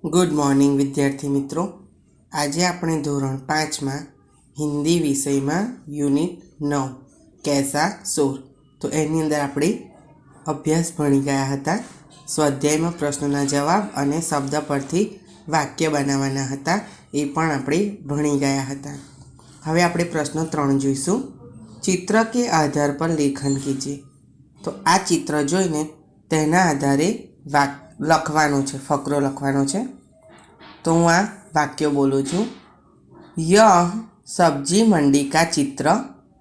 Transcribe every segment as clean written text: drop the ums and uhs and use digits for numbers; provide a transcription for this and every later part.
Good morning विद्यार्थी मित्रों। आज આપણે ધોરણ 5માં હિન્દી વિષયમાં યુનિટ 9 कैसा सुर તો એની અંદર આપણે અભ્યાસ ભણી ગયા હતા। સ્વાધ્યાયમાં પ્રશ્નોના જવાબ અને શબ્દ પરથી વાક્ય બનાવવાના હતા, એ પણ આપણે ભણી ગયા હતા। હવે આપણે પ્રશ્ન 3 જોઈશું। ચિત્ર કે આધાર પર લેખન કીજીએ। તો આ ચિત્ર જોઈને તેના આધારે લખવાનું છે, ફકરો લખવાનો છે। तो हूँ आ वाक्य बोलूँ छूँ। यह सब्जी मंडी का चित्र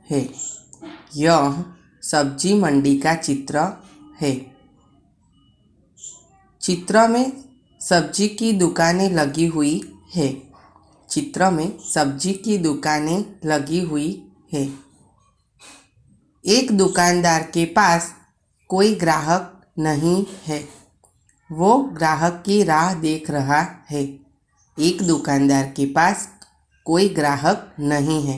है। यह सब्जी मंडी का चित्र है। चित्र में सब्जी की दुकानें लगी हुई है। चित्र में सब्जी की दुकानें लगी हुई है। एक दुकानदार के पास कोई ग्राहक नहीं है, वो ग्राहक की राह देख रहा है। एक दुकानदार के पास कोई ग्राहक नहीं है,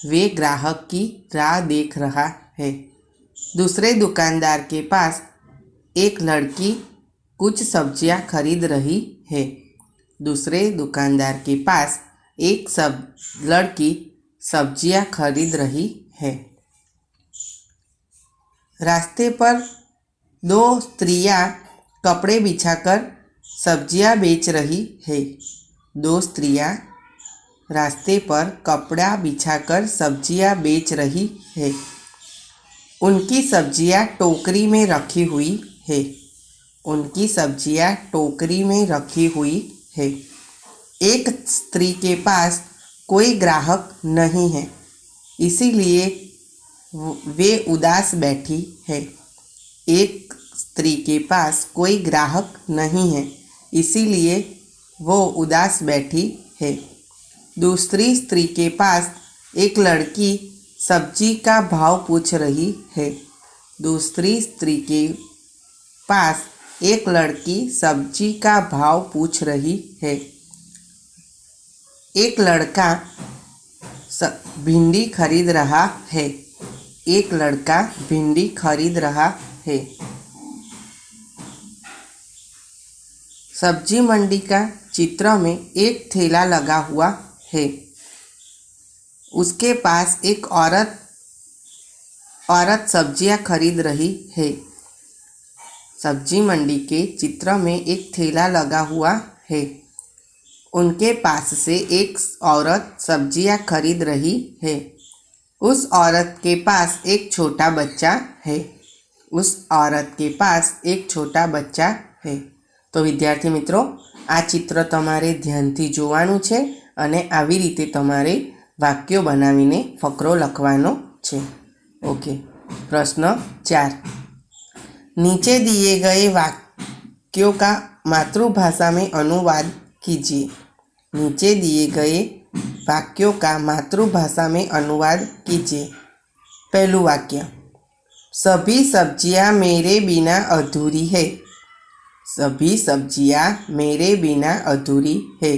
वे ग्राहक की राह देख रहा है। दूसरे दुकानदार के पास एक लड़की कुछ सब्जियां खरीद रही है। दूसरे दुकानदार के पास एक लड़की सब्जियां खरीद रही है। रास्ते पर दो स्त्रियां कपड़े बिछाकर सब्जियां बेच रही है। दो स्त्रियां रास्ते पर कपड़ा बिछाकर सब्जियां बेच रही है। उनकी सब्जियां टोकरी में रखी हुई है। उनकी सब्जियां टोकरी में रखी हुई है। एक स्त्री के पास कोई ग्राहक नहीं है, इसीलिए वे उदास बैठी है। एक स्त्री के पास कोई ग्राहक नहीं है, इसीलिए वो उदास बैठी है। दूसरी स्त्री के पास एक लड़की सब्जी का भाव पूछ रही है। दूसरी स्त्री के पास एक लड़की सब्जी का भाव पूछ रही है। एक लड़का भिंडी खरीद रहा है। एक लड़का भिंडी खरीद रहा है। सब्जी मंडी का चित्र में एक ठेला लगा हुआ है। उसके पास एक औरत सब्जियां खरीद रही है। सब्जी मंडी के चित्र में एक ठेला लगा हुआ है। उनके पास से एक औरत सब्जियां खरीद रही है। उस औरत के पास एक छोटा बच्चा है। उस औरत के पास एक छोटा बच्चा है। तो विद्यार्थी मित्रों, आ चित्र तमारे ध्यानथी जोवानुं छे अने आवी रीते तमारे वाक्यो बनावीने फकरो लखवानो छे। ओके। प्रश्न 4। नीचे दिए गए वाक्यों का मातृभाषा में अनुवाद कीजिए। नीचे दिए गए वाक्यों का मातृभाषा में अनुवाद कीजिए। पहलू वाक्य, सभी सब्जियां मेरे बिना अधूरी है। सभी सब्जियां मेरे बिना अधूरी है।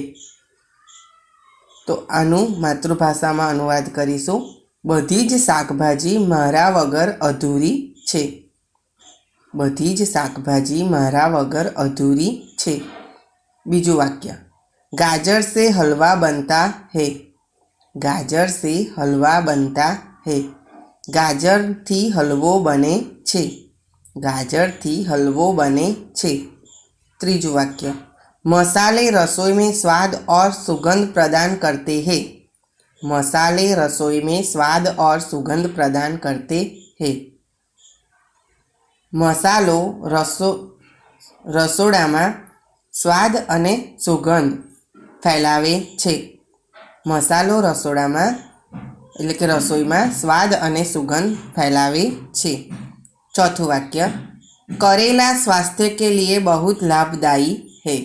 तो आनु मातृभाषा में अनुवाद करीशुं। बधी ज शाकभाजी मारा वगर अधूरी छे। बधी ज शाकभाजी मारा वगर अधूरी छे। बीजू वाक्य, गाजर से हलवा बनता है। गाजर से हलवा बनता है। गाजर थी हलवो बने छे। गाजर थी हलवो बने छे। त्रीजू वाक्य, मसाले रसोई में स्वाद और सुगंध प्रदान करते हैं। मसाले रसोई में स्वाद और सुगंध प्रदान करते हैं। मसालो रसोड़ा में स्वाद अने सुगंध फैलावे छे। मसालो रसोड़ा में एटले के रसोई में स्वाद अने सुगंध फैलावे छे। चौथुं वाक्य, करेला स्वास्थ्य के लिए बहुत लाभदायी है।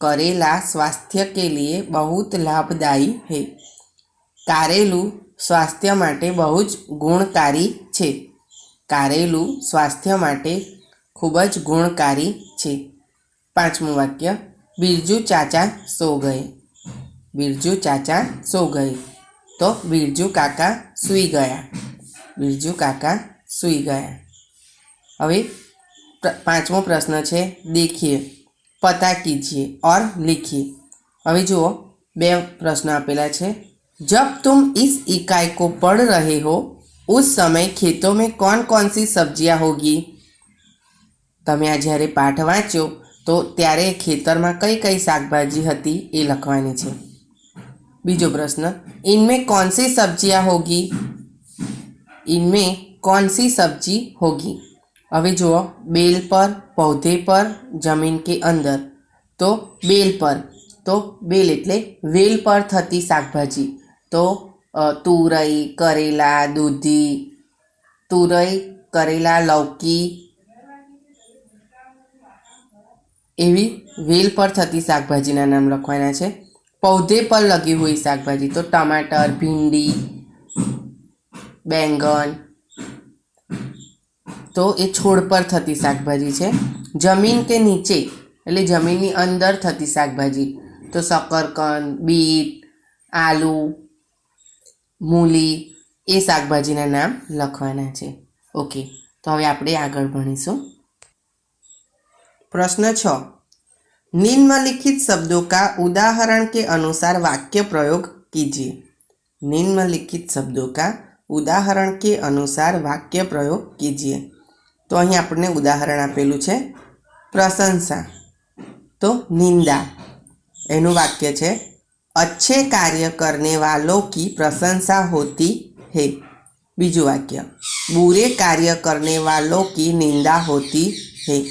करेला स्वास्थ्य के लिए बहुत लाभदायी है। कारेलू स्वास्थ्य माटे बहुत गुणकारी छे। कारेलू स्वास्थ्य माटे खूब ज गुणकारी छे। पांचमું वाक्य, बिरजू चाचा सो गए। बिरजू चाचा सो गए। तो बिरजू काका सूई गया। बिरजू काका सूई गया। हवे पांचमो प्रश्न है, देखिए पता कीजिए और लिखिए। अभी जुओ बे प्रश्न आपेला छे। जब तुम इस इकाई को पढ़ रहे हो उस समय खेतों में कौन कौन सी सब्जियां होगी? तमे आ ज्यारे पाठ वाँच्यो तो त्यारे खेतरमां कई कई शाकभाजी हती ए लखवानी छे। बीजो प्रश्न, इनमें कौन सी सब्जियां होगी? इनमें कौन सी सब्जी होगी? अभी जुओ बेल पर, पौधे पर, जमीन के अंदर। तो बेल पर, तो बेल एटले वेल पर थती शाकभाजी। तो तुरई, करेला, दूधी, तुरई, करेला, लौकी एवी वेल पर थती शाकभाजीना नाम लखवाना छे। पौधे पर लगी हुई शाकभाजी तो टमाटर, भिंडी, बैंगन, तो ये छोड़ पर थती शाकभाजी है। जमीन के नीचे एटले जमीननी अंदर थती शाकभाजी तो शकरकंद, बीट, आलू, मूली ए शाकभाजीना नाम लखवाना है। ओके, तो हवे आपणे आगळ भणीशुं। प्रश्न 6, निम्नलिखित शब्दों का उदाहरण के अनुसार वाक्य प्रयोग कीजिए। निम्नलिखित शब्दों का उदाहरण के अनुसार वाक्य प्रयोग कीजिए। तो अहीं आपने उदाहरण आपेलू छे प्रशंसा, तो निंदा। एनु वाक्य छे अच्छे कार्य करने वालों की प्रशंसा होती है। बीजू वाक्य बुरे कार्य करने वालों की निंदा होती है।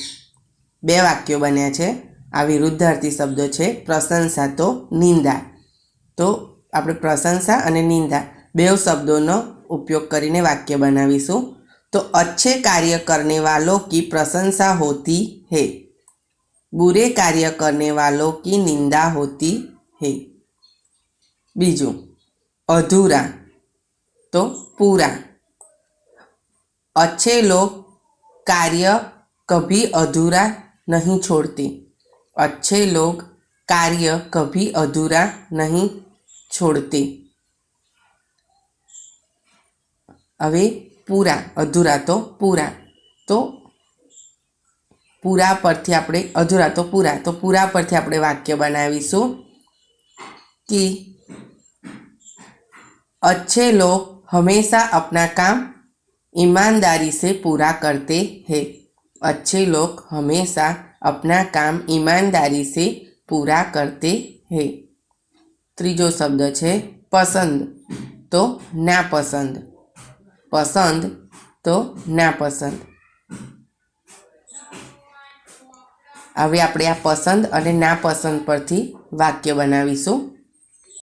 बे वाक्यों बन्या छे। आ विरुद्धार्थी शब्दों छे प्रशंसा तो निंदा। तो आपणे प्रशंसा अने निंदा बेव शब्दों उपयोग करीने वाक्य बनावीशुं। तो अच्छे कार्य करने वालों की प्रशंसा होती है, बुरे कार्य करने वालों की निंदा होती है। बीजू अधूरा तो पूरा। अच्छे लोग कार्य कभी अधूरा नहीं छोड़ते। अच्छे लोग कार्य कभी अधूरा नहीं छोड़ते। अवे पूरा, अधूरा तो पूरा। तो पूरा परथी आपणे अधूरा तो पूरा परथी आपणे वाक्य बनावीशुं कि अच्छे लोग हमेशा अपना काम ईमानदारी से पूरा करते हैं। अच्छे लोग हमेशा अपना काम ईमानदारी से पूरा करते हैं। त्रीजो शब्द है पसंद, तो नापसंद। पसंद तो नापसंद। हवे आपणे आ पसंद अने नापसंद परथी वाक्य बनावीशुं।